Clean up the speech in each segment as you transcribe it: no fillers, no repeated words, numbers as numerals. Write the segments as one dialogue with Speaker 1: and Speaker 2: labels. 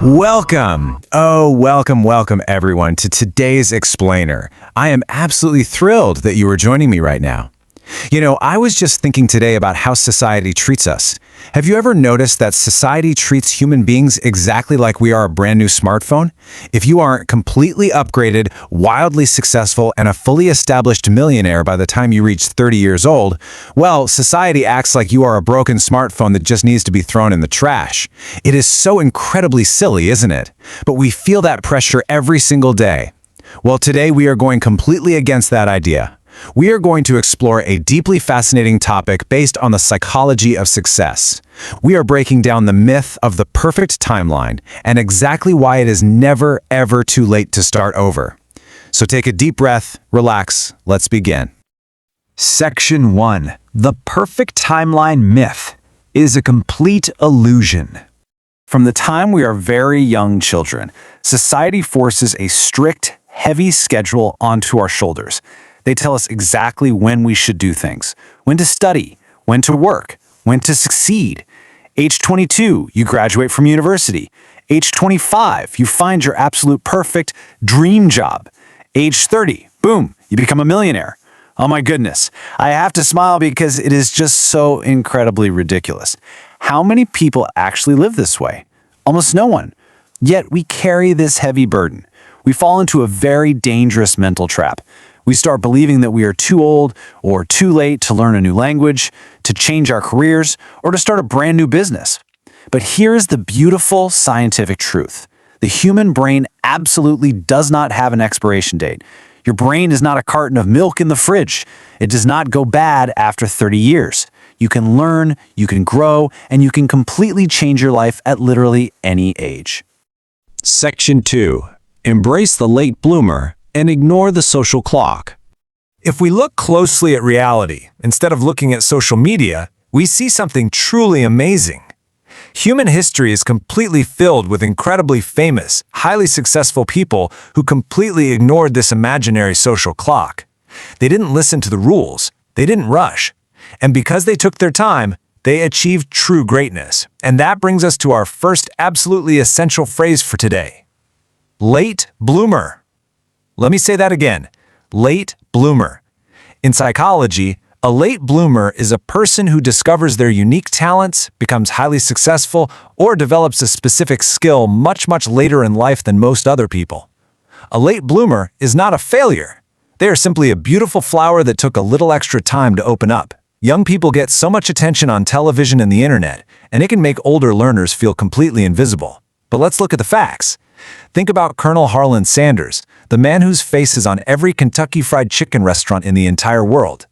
Speaker 1: Welcome everyone to today's Explainer. I am absolutely thrilled that you are joining me right now. I was just thinking today about how society treats us. Have you ever noticed that society treats human beings exactly like we are a brand new smartphone? If you aren't completely upgraded, wildly successful, and a fully established millionaire by the time you reach 30 years old, well, society acts like you are a broken smartphone that just needs to be thrown in the trash. It is so incredibly silly, isn't it? But we feel that pressure every single day. Well, today we are going completely against that idea. We are going to explore a deeply fascinating topic based on the psychology of success. We are breaking down the myth of the perfect timeline and exactly why it is never, ever too late to start over. So take a deep breath, relax, let's begin.
Speaker 2: Section 1. The perfect timeline myth is a complete illusion. From the time we are very young children, society forces a strict, heavy schedule onto our shoulders. They tell us exactly when we should do things, when to study, when to work, when to succeed. Age 22, you graduate from university. Age 25, you find your absolute perfect dream job. Age 30, boom, you become a millionaire. Oh my goodness, I have to smile because it is just so incredibly ridiculous. How many people actually live this way? Almost no one. Yet we carry this heavy burden. We fall into a very dangerous mental trap. We start believing that we are too old or too late to learn a new language, to change our careers, or to start a brand new business. But here's the beautiful scientific truth. The human brain absolutely does not have an expiration date. Your brain is not a carton of milk in the fridge. It does not go bad after 30 years. You can learn, you can grow, and you can completely change your life at literally any age.
Speaker 1: Section 2. Embrace the late bloomer and ignore the social clock.
Speaker 3: If we look closely at reality, instead of looking at social media, we see something truly amazing. Human history is completely filled with incredibly famous, highly successful people who completely ignored this imaginary social clock. They didn't listen to the rules, they didn't rush, and because they took their time, they achieved true greatness. And that brings us to our first absolutely essential phrase for today. Late bloomer. Let me say that again. Late bloomer. In psychology, a late bloomer is a person who discovers their unique talents, becomes highly successful, or develops a specific skill much later in life than most other people. A late bloomer is not a failure. They are simply a beautiful flower that took a little extra time to open up. Young people get so much attention on television and the internet, and it can make older learners feel completely invisible. But let's look at the facts. Think about Colonel Rowling Sanders, the man whose face is on every Kentucky Fried Chicken restaurant in the entire world.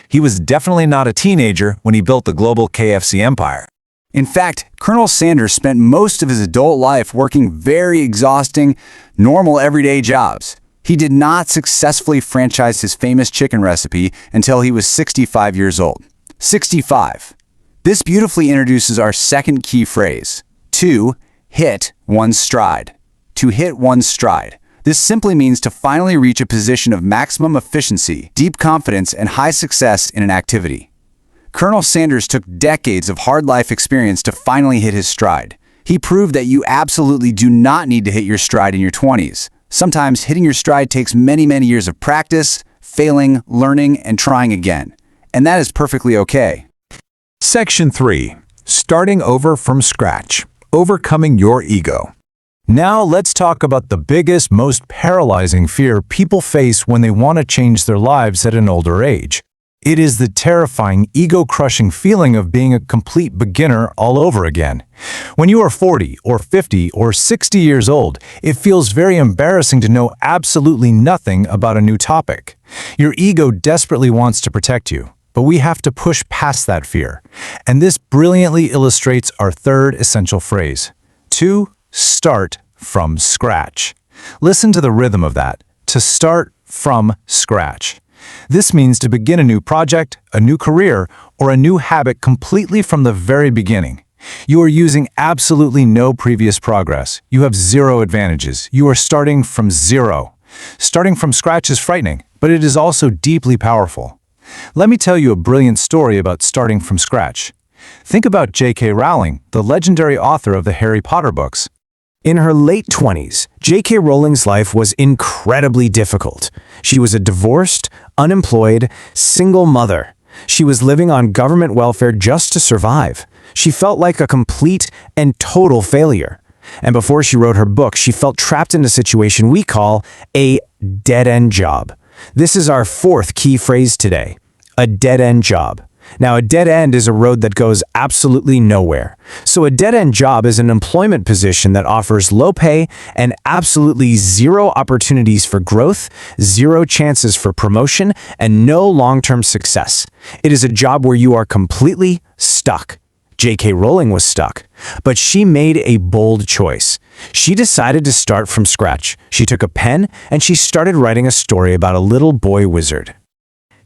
Speaker 3: He was definitely not a teenager when he built the global KFC empire.
Speaker 2: In fact, Colonel Sanders spent most of his adult life working very exhausting, normal everyday jobs. He did not successfully franchise his famous chicken recipe until he was 65 years old. 65. This beautifully introduces our second key phrase. To hit one's stride. To hit one's stride. This simply means to finally reach a position of maximum efficiency, deep confidence, and high success in an activity. Colonel Sanders took decades of hard life experience to finally hit his stride. He proved that you absolutely do not need to hit your stride in your 20s. Sometimes hitting your stride takes many years of practice, failing, learning, and trying again. And that is perfectly okay.
Speaker 3: Section 3. Starting over from scratch. Overcoming your ego. Now let's talk about the biggest, most paralyzing fear people face when they want to change their lives at an older age. It is the terrifying, ego-crushing feeling of being a complete beginner all over again. When you are 40 or 50 or 60 years old, it feels very embarrassing to know absolutely nothing about a new topic. Your ego desperately wants to protect you, but we have to push past that fear. And this brilliantly illustrates our third essential phrase. To start from scratch. Listen to the rhythm of that. To start from scratch. This means to begin a new project, a new career, or a new habit completely from the very beginning. You are using absolutely no previous progress. You have zero advantages. You are starting from zero. Starting from scratch is frightening, but it is also deeply powerful. Let me tell you a brilliant story about starting from scratch. Think about J.K. Rowling, the legendary author of the Harry Potter books. In her late 20s, J.K. Rowling's life was incredibly difficult. She was a divorced, unemployed, single mother. She was living on government welfare just to survive. She felt like a complete and total failure. And before she wrote her book, she felt trapped in a situation we call a dead-end job. This is our fourth key phrase today, a dead-end job. Now, a dead end is a road that goes absolutely nowhere. So a dead-end job is an employment position that offers low pay and absolutely zero opportunities for growth, zero chances for promotion, and no long-term success. It is a job where you are completely stuck. J.K. Rowling was stuck, but she made a bold choice. She decided to start from scratch. She took a pen and she started writing a story about a little boy wizard.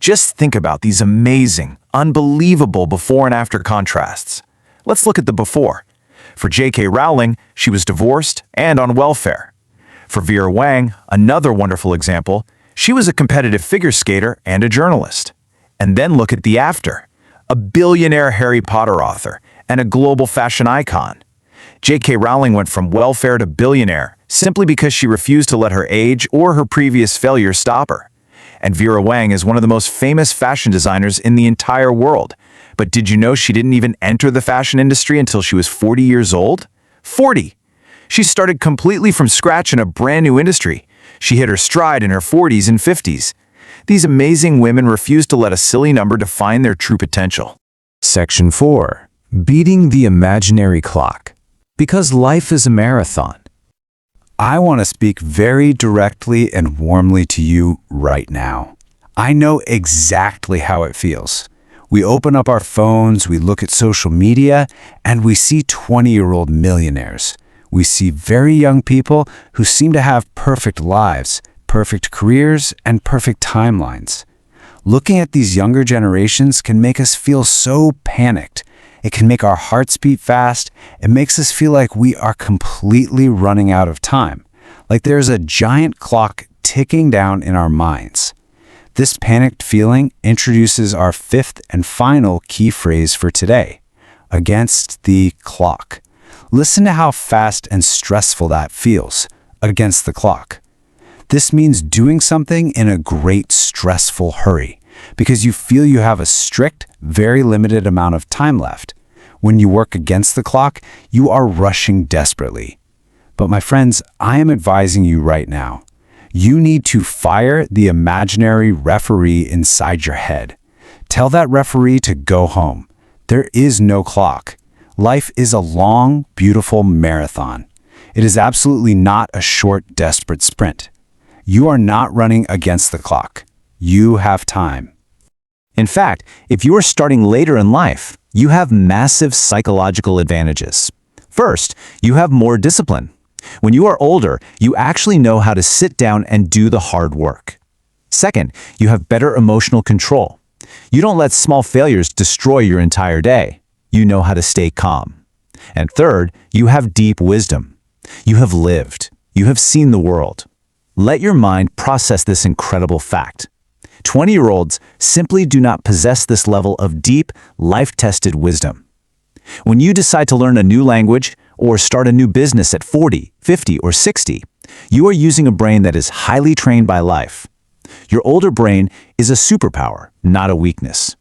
Speaker 2: Just think about these amazing, unbelievable before and after contrasts. Let's look at the before. For J.K. Rowling, she was divorced and on welfare. For Vera Wang, another wonderful example, she was a competitive figure skater and a journalist. And then look at the after. A billionaire Harry Potter author and a global fashion icon. J.K. Rowling went from welfare to billionaire simply because she refused to let her age or her previous failure stop her. And Vera Wang is one of the most famous fashion designers in the entire world. But did you know she didn't even enter the fashion industry until she was 40 years old? 40! She started completely from scratch in a brand new industry. She hit her stride in her 40s and 50s. These amazing women refused to let a silly number define their true potential.
Speaker 1: Section 4. Beating the imaginary clock. Because life is a marathon. I want to speak very directly and warmly to you right now. I know exactly how it feels. We open up our phones, we look at social media, and we see 20-year-old millionaires. We see very young people who seem to have perfect lives, perfect careers, and perfect timelines. Looking at these younger generations can make us feel so panicked. It can make our hearts beat fast. It makes us feel like we are completely running out of time, like there's a giant clock ticking down in our minds. This panicked feeling introduces our fifth and final key phrase for today, against the clock. Listen to how fast and stressful that feels, against the clock. This means doing something in a great stressful hurry, because you feel you have a strict, very limited amount of time left. When you work against the clock, you are rushing desperately. But my friends, I am advising you right now. You need to fire the imaginary referee inside your head. Tell that referee to go home. There is no clock. Life is a long, beautiful marathon. It is absolutely not a short, desperate sprint. You are not running against the clock. You have time.
Speaker 2: In fact, if you are starting later in life, you have massive psychological advantages. First, you have more discipline. When you are older, you actually know how to sit down and do the hard work. Second, you have better emotional control. You don't let small failures destroy your entire day. You know how to stay calm. And third, you have deep wisdom. You have lived. You have seen the world. Let your mind process this incredible fact. 20-year-olds simply do not possess this level of deep, life-tested wisdom. When you decide to learn a new language or start a new business at 40, 50, or 60, you are using a brain that is highly trained by life. Your older brain is a superpower, not a weakness.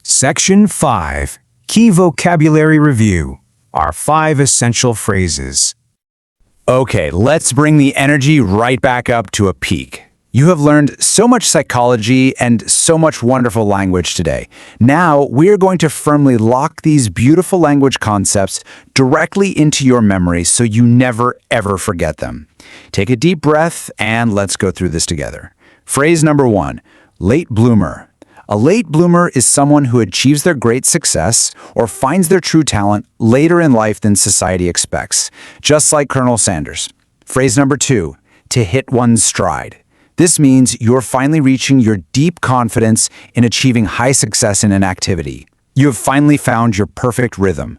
Speaker 3: Section 5. Key vocabulary review. Our 5 essential phrases.
Speaker 1: Okay, let's bring the energy right back up to a peak. You have learned so much psychology and so much wonderful language today. Now, we are going to firmly lock these beautiful language concepts directly into your memory so you never, ever forget them. Take a deep breath and let's go through this together. Phrase number 1, late bloomer. A late bloomer is someone who achieves their great success or finds their true talent later in life than society expects, just like Colonel Sanders. Phrase number 2, to hit one's stride. This means you're finally reaching your deep confidence in achieving high success in an activity. You have finally found your perfect rhythm.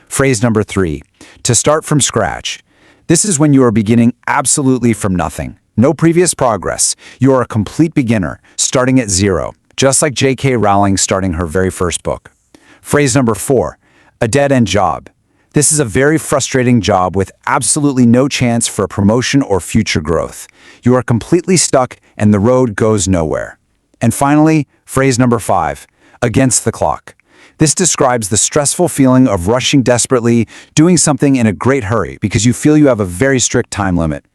Speaker 1: Phrase number 3, to start from scratch. This is when you are beginning absolutely from nothing. No previous progress. You are a complete beginner, starting at zero, just like J.K. Rowling starting her very first book. Phrase number 4, a dead-end job.
Speaker 2: This is a very frustrating job with absolutely no chance for a promotion or future growth. You are completely stuck and the road goes nowhere. And finally, phrase number 5, against the clock. This describes the stressful feeling of rushing desperately, doing something in a great hurry because you feel you have a very strict time limit.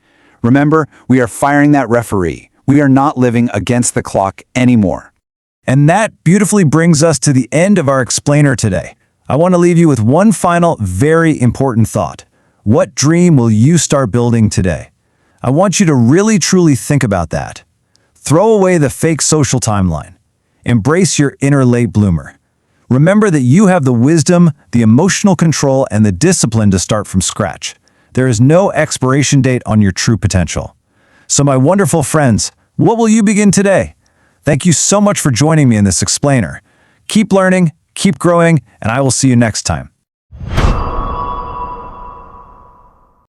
Speaker 2: Remember, we are firing that referee. We are not living against the clock anymore.
Speaker 3: And that beautifully brings us to the end of our explainer today. I want to leave you with one final, very important thought. What dream will you start building today? I want you to really truly think about that. Throw away the fake social timeline. Embrace your inner late bloomer. Remember that you have the wisdom, the emotional control, and the discipline to start from scratch. There is no expiration date on your true potential. So my wonderful friends, what will you begin today? Thank you so much for joining me in this explainer. Keep learning, keep growing, and I will see you next time.